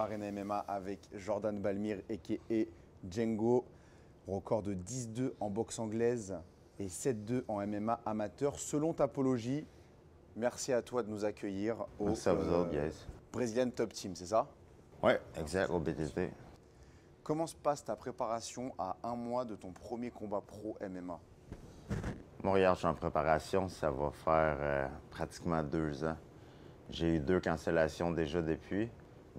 l'Arena MMA avec Jordan Balmir a.k.a. Django. Record de 10-2 en boxe anglaise et 7-2 en MMA amateur. Selon Tapology, merci à toi de nous accueillir au Merci à vous autres, guys. Brazilian Top Team, c'est ça? Ouais, exact, au BTT. Comment se passe ta préparation à un mois de ton premier combat pro MMA? Moi, regarde, je suis en préparation, ça va faire pratiquement 2 ans. J'ai eu 2 cancellations déjà depuis.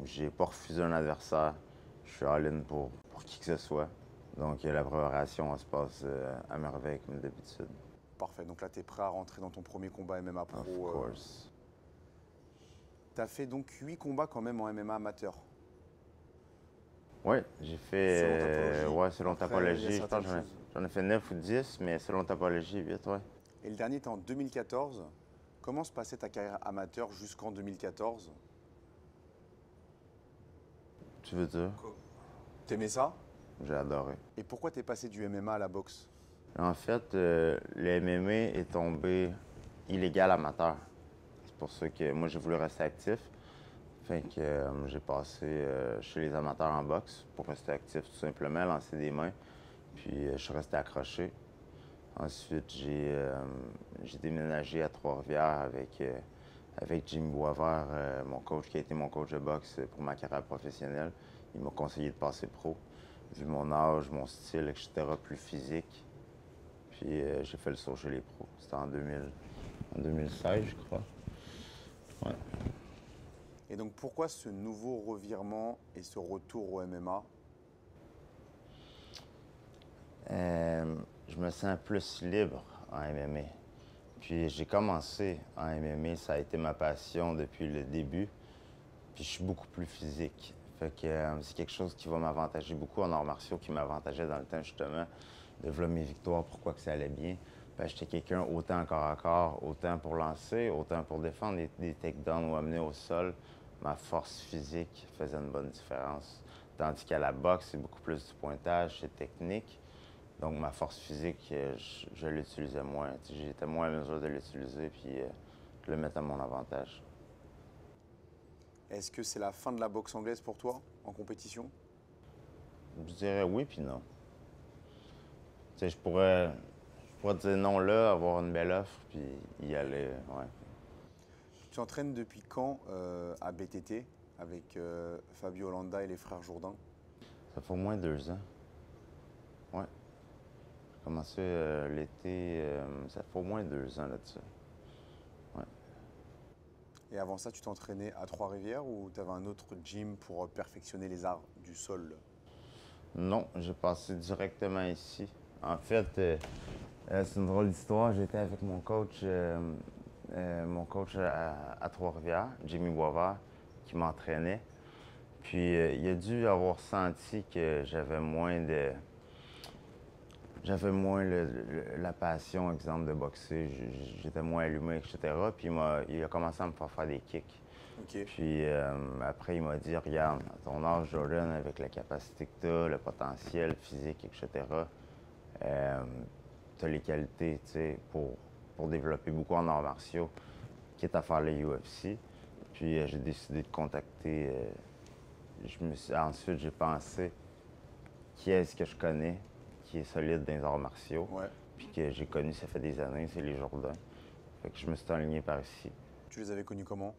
J'ai pas refusé un adversaire. Je suis all-in pour qui que ce soit. Donc, la préparation, elle se passe à merveille comme d'habitude. Parfait, donc là tu es prêt à rentrer dans ton premier combat MMA pro. Of course. Tu as fait donc 8 combats quand même en MMA amateur. Ouais, j'ai fait. Selon Tapology. Ouais, selon Après, Tapology. il y a Je pense que certaines choses. j'en ai fait 9 ou 10, mais selon Tapology, 8, ouais. Et le dernier était en 2014. Comment se passait ta carrière amateur jusqu'en 2014? Tu veux dire? T'aimais ça? J'ai adoré. Et pourquoi t'es passé du MMA à la boxe? En fait, le MMA est tombé illégal amateur. C'est pour ça que moi, j'ai voulu rester actif. Fait que j'ai passé chez les amateurs en boxe pour rester actif tout simplement, lancer des mains. Puis je suis resté accroché. Ensuite, j'ai déménagé à Trois-Rivières avec Jimmy Boisvert, mon coach qui a été mon coach de boxe pour ma carrière professionnelle. Il m'a conseillé de passer pro, vu mon âge, mon style, etc., plus physique. Puis j'ai fait le saut chez les pros. C'était en 2016, je crois. Ouais. Et donc pourquoi ce nouveau revirement et ce retour au MMA? Je me sens plus libre en MMA. Puis j'ai commencé en MMA, ça a été ma passion depuis le début. Puis je suis beaucoup plus physique. Fait que c'est quelque chose qui va m'avantager beaucoup en arts martiaux, qui m'avantageait dans le temps justement de v'là mes victoires, pourquoi que ça allait bien. Ben, j'étais quelqu'un autant corps à corps, autant pour lancer, autant pour défendre des takedowns ou amener au sol. Ma force physique faisait une bonne différence. Tandis qu'à la boxe, c'est beaucoup plus du pointage, c'est technique. Donc ma force physique, je l'utilisais moins. J'étais moins à mesure de l'utiliser puis de le mettre à mon avantage. Est-ce que c'est la fin de la boxe anglaise pour toi en compétition? Je dirais oui puis non. Tu sais, je pourrais dire non là, avoir une belle offre, puis y aller, ouais. Tu t'entraînes depuis quand à BTT avec Fabio Holanda et les frères Jourdain? Ça fait au moins 2 ans. Ouais. J'ai commencé l'été, ça fait au moins 2 ans là-dessus. Ouais. Et avant ça, tu t'entraînais à Trois-Rivières ou tu avais un autre gym pour perfectionner les arts du sol? Non, j'ai passé directement ici. En fait, c'est une drôle d'histoire. J'étais avec mon coach à Trois-Rivières, Jimmy Boisvert, qui m'entraînait. Puis il a dû avoir senti que la passion, exemple, de boxer. J'étais moins allumé, etc. Puis il a commencé à me faire des kicks. Ok. Puis après, il m'a dit, regarde, à ton âge, Jordan, avec la capacité que tu as, le potentiel physique, etc., tu as les qualités, tu sais, pour développer beaucoup en arts martiaux, quitte à faire les UFC. Puis j'ai décidé de contacter. Ensuite, j'ai pensé qui est-ce que je connais, qui est solide dans les arts martiaux, Ouais. puis que j'ai connu ça fait des années, c'est les Jourdain. Fait que je me suis aligné par ici. Tu les avais connus comment?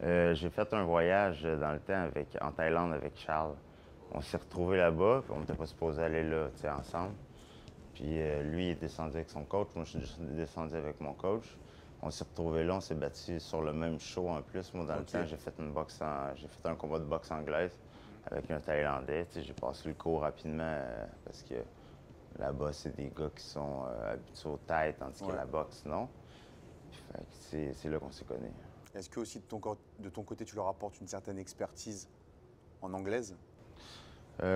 J'ai fait un voyage dans le temps en Thaïlande avec Charles. On s'est retrouvés là-bas, puis on n'était pas supposé aller là, tu sais, ensemble. Puis lui, il est descendu avec son coach, moi je suis descendu avec mon coach. On s'est retrouvés là, on s'est battus sur le même show en plus. Moi, dans le temps, j'ai fait un combat de boxe anglaise avec un Thaïlandais. Tu sais, j'ai passé le cours rapidement parce que là-bas, c'est des gars qui sont habitués aux têtes, tandis que la boxe, non. Fait que c'est là qu'on s'est connus. Est-ce que aussi de ton côté, tu leur apportes une certaine expertise en anglaise?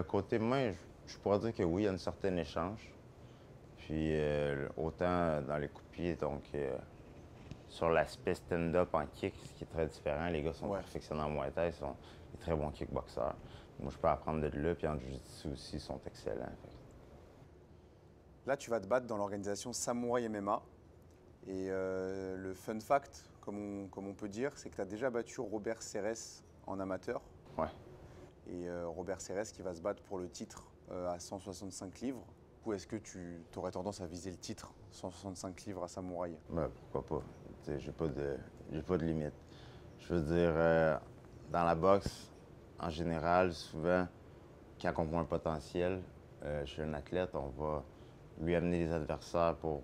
Côté main, je pourrais dire que oui, il y a un certain échange. Puis autant dans les coups de pied, donc sur l'aspect stand-up en kick, ce qui est très différent. Les gars sont perfectionnés en Muay Thai, ils sont des très bons kickboxeurs. Moi, je peux apprendre de là, puis en Jiu-Jitsu aussi, ils sont excellents. Là, tu vas te battre dans l'organisation Samouraï MMA. Et le fun fact, comme on peut dire, c'est que tu as déjà battu Robert Serres en amateur. Ouais. Et Robert Serres qui va se battre pour le titre à 165 livres. Ou est-ce que tu aurais tendance à viser le titre 165 livres à Samouraï? Ben, pourquoi pas? Tu sais, j'ai pas de limite. Je veux dire, dans la boxe, en général, souvent, quand on voit un potentiel chez un athlète, on va lui amener des adversaires pour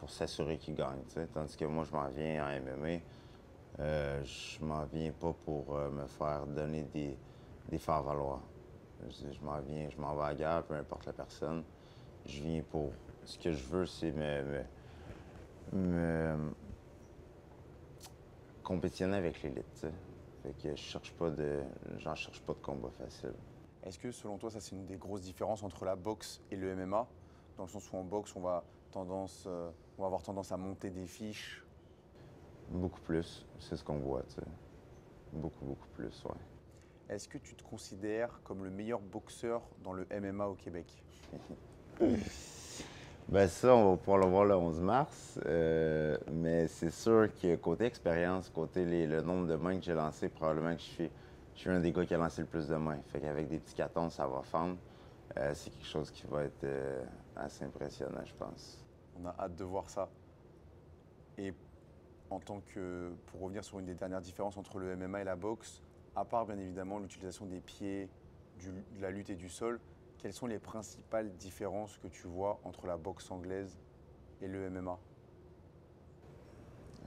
s'assurer qu'il gagne. Tu sais. Tandis que moi, je m'en viens en MMA, je m'en viens pas pour me faire donner des faire-valoir. Je m'en vais à la guerre, peu importe la personne. Je viens pour. Ce que je veux, c'est me compétitionner avec l'élite. Tu sais. Fait que j'en cherche pas de combat facile. Est-ce que selon toi, ça c'est une des grosses différences entre la boxe et le MMA? Dans le sens où en boxe, on va avoir tendance à monter des fiches. Beaucoup plus, c'est ce qu'on voit, tu sais. Beaucoup plus, ouais. Est-ce que tu te considères comme le meilleur boxeur dans le MMA au Québec? Ben ça, on va pouvoir le voir le 11 mars. Mais c'est sûr que côté expérience, le nombre de mains que j'ai lancé, probablement que je suis un des gars qui a lancé le plus de mains. Fait qu'avec des petits catons, ça va fendre. C'est quelque chose qui va être assez impressionnant, je pense. On a hâte de voir ça. Et pour revenir sur une des dernières différences entre le MMA et la boxe, à part bien évidemment l'utilisation des pieds, de la lutte et du sol, quelles sont les principales différences que tu vois entre la boxe anglaise et le MMA?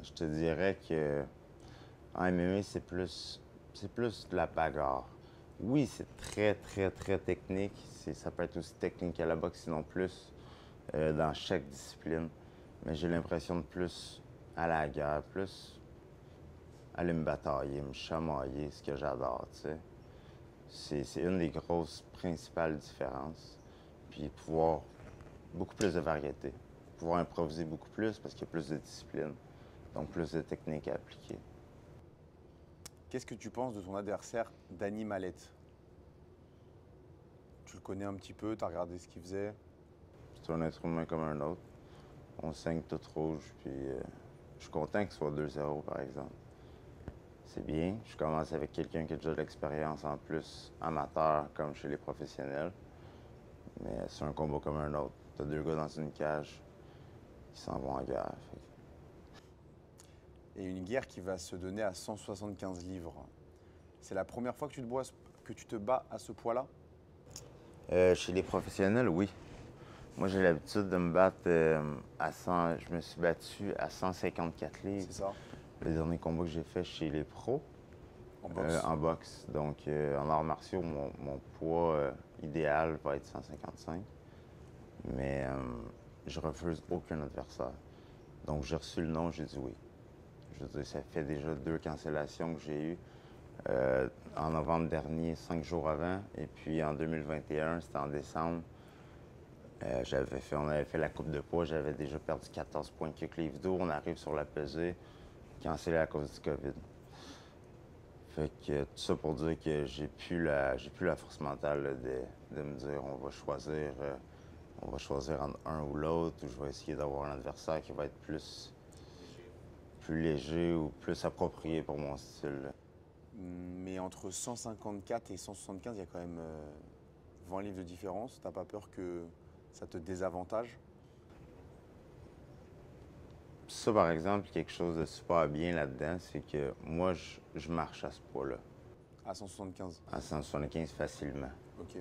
Je te dirais que en MMA, c'est plus de la bagarre. Oui, c'est très technique. Ça peut être aussi technique que la boxe, sinon plus dans chaque discipline. Mais j'ai l'impression de plus aller à la guerre, plus aller me batailler, me chamailler, ce que j'adore, tu sais. C'est une des grosses principales différences. Puis pouvoir beaucoup plus de variété. Pouvoir improviser beaucoup plus parce qu'il y a plus de discipline. Donc plus de techniques à appliquer. Qu'est-ce que tu penses de ton adversaire, Dany Mallette? Tu le connais un petit peu, tu as regardé ce qu'il faisait? C'est un être humain comme un autre. On saigne tout rouge, puis je suis content qu'il soit 2-0 par exemple. C'est bien. Je commence avec quelqu'un qui a déjà de l'expérience en plus, amateur comme chez les professionnels. Mais c'est un combat comme un autre. T'as deux gars dans une cage qui s'en vont en guerre. Et une guerre qui va se donner à 175 livres. C'est la première fois que que tu te bats à ce poids-là? Chez les professionnels, oui. Moi, j'ai l'habitude de me battre à 100. Je me suis battu à 154 livres. C'est ça? Le dernier combat que j'ai fait chez les pros. En boxe? En boxe. Donc, en arts martiaux, mon poids idéal va être 155. Mais je refuse aucun adversaire. Donc, j'ai reçu le nom, j'ai dit oui. Je veux dire, ça fait déjà 2 cancellations que j'ai eues. En novembre dernier, 5 jours avant. Et puis en 2021, c'était en décembre. On avait fait la coupe de poids, j'avais déjà perdu 14 points quelques livres d'eau. On arrive sur la pesée, cancellé à cause du COVID. Fait que tout ça pour dire que j'ai plus la force mentale là, de me dire on va choisir entre un ou l'autre, ou je vais essayer d'avoir un adversaire qui va être plus léger ou plus approprié pour mon style. Là. Mais entre 154 et 175, il y a quand même 20 livres de différence. T'as pas peur que ça te désavantage? Ça, par exemple, quelque chose de super bien là-dedans, c'est que moi, je marche à ce poids-là, À 175. à 175 facilement. Ok.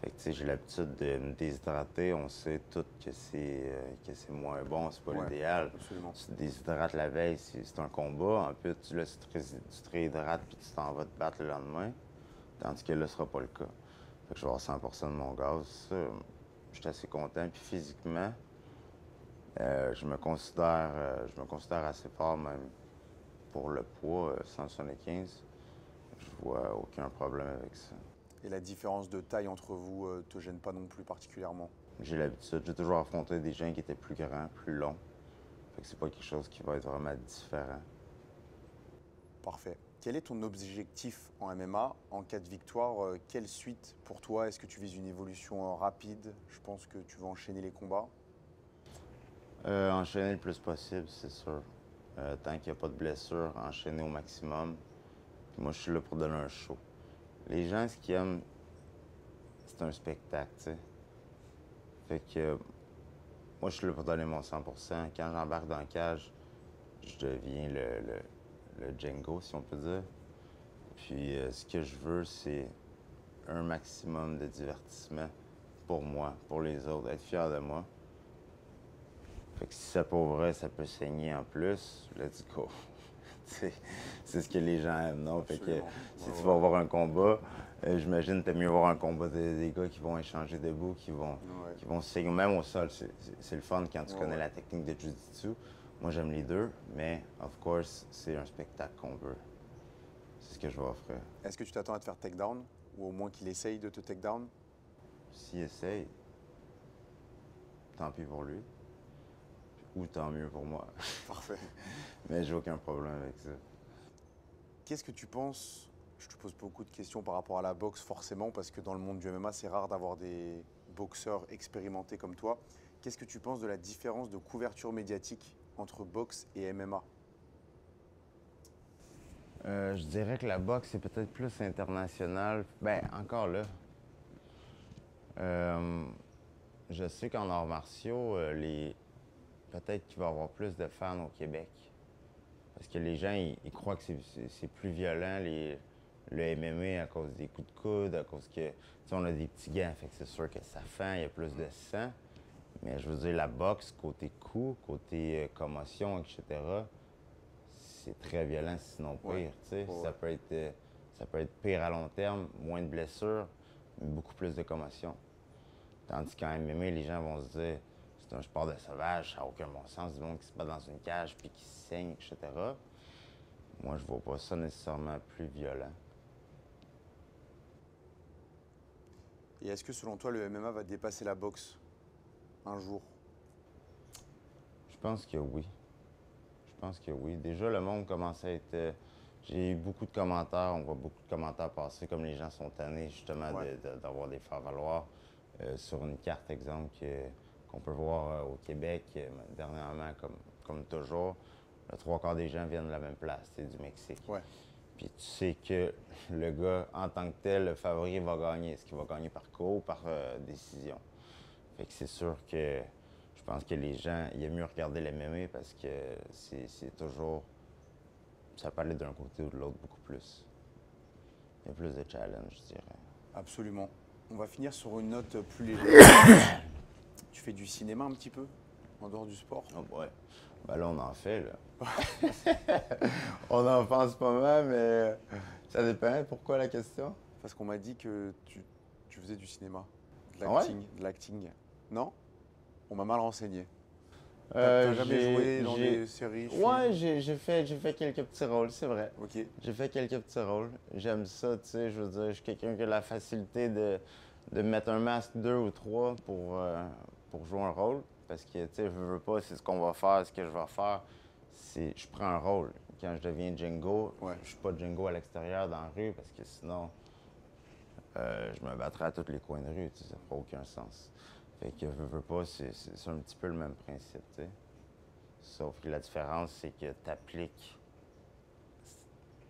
Fait que, tu sais, j'ai l'habitude de me déshydrater. On sait tous que c'est moins bon, c'est pas Ouais, l'idéal. absolument. Tu te déshydrates la veille, c'est un combat. En plus, là, tu te réhydrates puis tu t'en vas te battre le lendemain. Tandis que là, ce sera pas le cas. Fait que je vais avoir 100 de mon gaz. Ça, je suis assez content. Puis physiquement, je me considère assez fort même pour le poids, 175. Je vois aucun problème avec ça. Et la différence de taille entre vous te gêne pas non plus particulièrement? J'ai l'habitude. J'ai toujours affronté des gens qui étaient plus grands, plus longs. Fait que c'est pas quelque chose qui va être vraiment différent. Parfait. Quel est ton objectif en MMA? En cas de victoire, quelle suite pour toi? Est-ce que tu vises une évolution rapide? Je pense que tu vas enchaîner les combats. Enchaîner le plus possible, c'est sûr. Tant qu'il n'y a pas de blessure, enchaîner au maximum. Puis moi, je suis là pour donner un show. Les gens, ce qu'ils aiment, c'est un spectacle, tu sais. Fait que moi, je suis là pour donner mon 100%. Quand j'embarque dans la cage, je deviens le Django, si on peut dire. Puis ce que je veux, c'est un maximum de divertissement pour moi, pour les autres, être fier de moi. Fait que si ça pour vrai, ça peut saigner en plus, let's go. c'est ce que les gens aiment, non? Fait que si tu vas avoir un combat, j'imagine que t'aimes mieux voir un combat des gars qui vont échanger debout, qui vont se saigner, même au sol. C'est le fun quand tu connais la technique de Jiu-Jitsu. Moi, j'aime les deux, mais of course, c'est un spectacle qu'on veut. C'est ce que je vais offrir. Est-ce que tu t'attends à te faire takedown ou au moins qu'il essaye de te takedown? S'il essaye, tant pis pour lui. Ou tant mieux pour moi. Parfait. Mais j'ai aucun problème avec ça. Qu'est-ce que tu penses? Je te pose beaucoup de questions par rapport à la boxe, forcément, parce que dans le monde du MMA, c'est rare d'avoir des boxeurs expérimentés comme toi. Qu'est-ce que tu penses de la différence de couverture médiatique entre boxe et MMA? Je dirais que la boxe est peut-être plus internationale. Ben, encore là. Je sais qu'en arts martiaux, peut-être qu'il va y avoir plus de fans au Québec. Parce que les gens, ils croient que c'est plus violent, le MMA, à cause des coups de coude, à cause que, tu sais, on a des petits gants, fait que c'est sûr que ça fend, il y a plus de sang. Mais je veux dire, la boxe, côté coups, côté commotion, etc., c'est très violent, sinon pire, tu sais. Ça peut être pire à long terme, moins de blessures, mais beaucoup plus de commotion. Tandis qu'en MMA, les gens vont se dire, c'est un sport de sauvage, ça n'a aucun bon sens, du monde qui se bat dans une cage puis qui saigne, etc. Moi, je vois pas ça nécessairement plus violent. Et est-ce que selon toi, le MMA va dépasser la boxe un jour? Je pense que oui. Je pense que oui. Déjà, le monde commence à être... J'ai eu beaucoup de commentaires, on voit beaucoup de commentaires passer, comme les gens sont tannés justement d'avoir des faire-valoir sur une carte, exemple, qu'on peut voir au Québec dernièrement, comme toujours. Le trois quarts des gens viennent de la même place, c'est du Mexique. Ouais. Puis tu sais que le gars, en tant que tel, le favori va gagner. Est-ce qu'il va gagner par KO ou par décision? Fait que c'est sûr que je pense que les gens, il y a mieux regarder les MMA parce que c'est toujours... Ça peut aller d'un côté ou de l'autre beaucoup plus. Il y a plus de challenge, je dirais. Absolument. On va finir sur une note plus légère. Tu fais du cinéma un petit peu, en dehors du sport? Oh ouais. Ben là, on en fait, là. On en pense pas mal, mais ça dépend. Pourquoi la question? Parce qu'on m'a dit que tu faisais du cinéma, de Ah l'acting. ouais? De l'acting. Non? On m'a mal renseigné. T'as jamais joué dans des séries? Ouais, j'ai fait quelques petits rôles, c'est vrai. Ok. J'ai fait quelques petits rôles. J'aime ça, tu sais. Je veux dire, je suis quelqu'un qui a la facilité de mettre un masque 2 ou 3 pour jouer un rôle. Parce que, tu sais, je veux pas, c'est ce qu'on va faire, ce que je vais faire. Je prends un rôle. Quand je deviens Django, je suis pas Django à l'extérieur, dans la rue, parce que sinon, je me battrais à tous les coins de rue, tu sais, ça fera aucun sens. Fait que, je veux pas, c'est un petit peu le même principe, tu sais. Sauf que la différence, c'est que tu appliques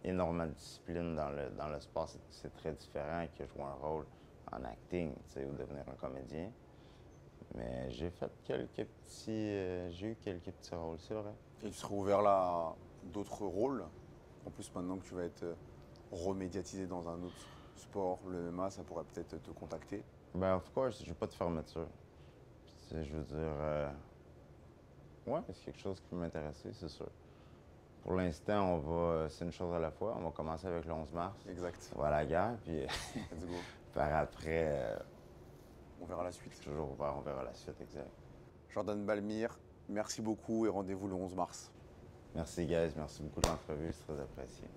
énormément de discipline dans le sport. C'est très différent que jouer un rôle en acting, tu sais, ou devenir un comédien. Mais j'ai fait j'ai eu quelques petits rôles, c'est vrai. Et tu serais ouvert là à d'autres rôles? En plus, maintenant que tu vas être remédiatisé dans un autre sport, le MMA, ça pourrait peut-être te contacter. Ben, of course, j'ai pas de fermeture. Tu sais, je veux dire, ouais, c'est quelque chose qui peut m'intéresser, c'est sûr. Pour l'instant, c'est une chose à la fois. On va commencer avec le 11 mars. Exact. On va à la guerre, puis Let's go. par après, On verra la suite. toujours ouvert, on verra la suite, exact. Jordan Balmire, merci beaucoup et rendez-vous le 11 mars. Merci, guys. Merci beaucoup de l'entrevue. C'est très apprécié.